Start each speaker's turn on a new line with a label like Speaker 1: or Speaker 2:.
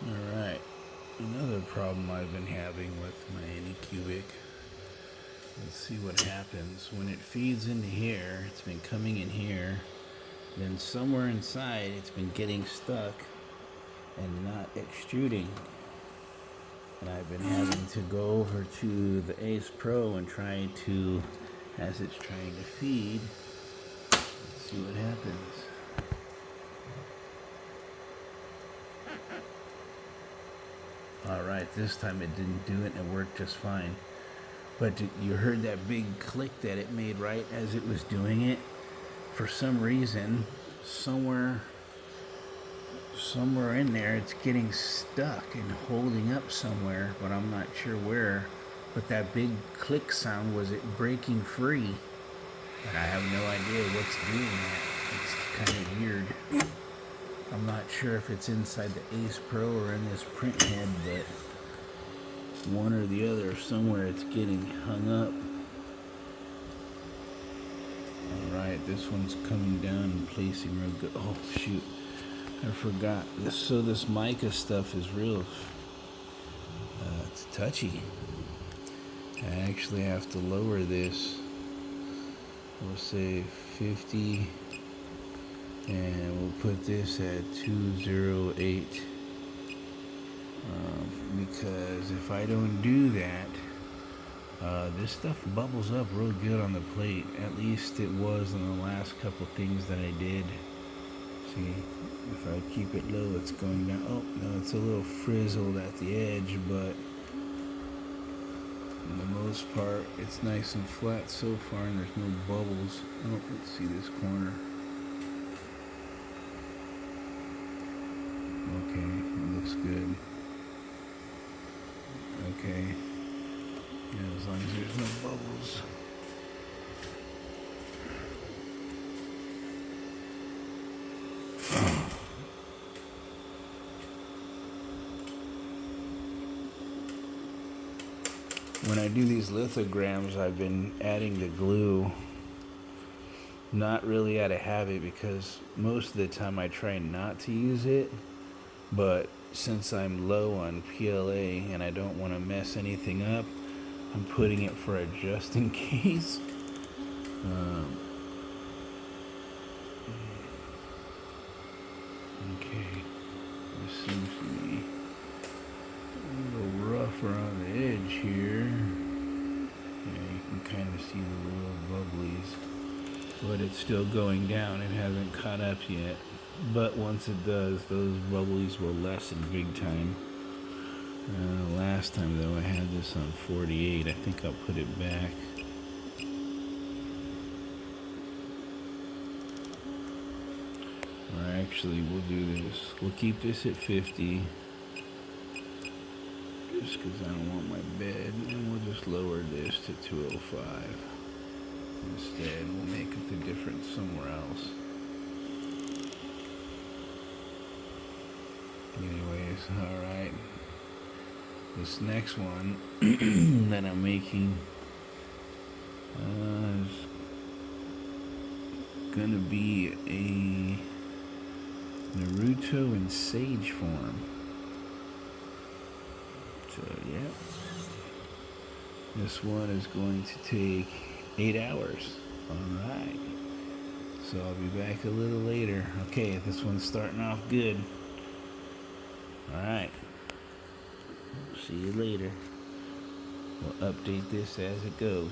Speaker 1: Alright, another problem I've been having with my Anycubic. Let's see what happens. When it feeds into here, it's been coming in here, then somewhere inside it's been getting stuck and not extruding. And I've been having to go over to the Ace Pro and try to, as it's trying to feed, let's see what happens. Alright, this time it didn't do it and it worked just fine. But you heard that big click that it made right as it was doing it? For some reason, somewhere in there, it's getting stuck and holding up somewhere, but I'm not sure where. But that big click sound was it breaking free. But I have no idea what's doing that. It's kind of weird. I'm not sure if it's inside the Ace Pro or in this print head, but one or the other, somewhere it's getting hung up. Alright, this one's coming down and placing real good. Oh, shoot. I forgot. So this mica stuff is real, it's touchy. I actually have to lower this. We'll say 50, and we'll put this at 208. Because if I don't do that, this stuff bubbles up real good on the plate. At least it was in the last couple things that I did. See, if I keep it low, it's going down. Oh, no, it's a little frizzled at the edge, but for the most part, it's nice and flat so far, and there's no bubbles. Oh, let's see this corner. Okay, it looks good. Okay. Yeah, as long as there's no bubbles. When I do these lithograms, I've been adding the glue, not really out of habit, because most of the time I try not to use it, but since I'm low on PLA and I don't want to mess anything up, I'm putting it for a just in case. Okay, this seems to be a little rougher on the edge here. Yeah, you can kind of see the little bubblies, but it's still going down. It hasn't caught up yet, but once it does, those bubblies will lessen big time. Last time though, I had this on 48. I think I'll put it back. Or actually, we'll do this. We'll keep this at 50. Just because I don't want my bed. And we'll just lower this to 205. Instead, we'll make up the difference somewhere else. Anyways, alright. This next one that I'm making is gonna be a Naruto and Sage form. So yeah, this one is going to take 8 hours. Alright, so I'll be back a little later. Okay, this one's starting off good. Alright, see you later. We'll update this as it goes.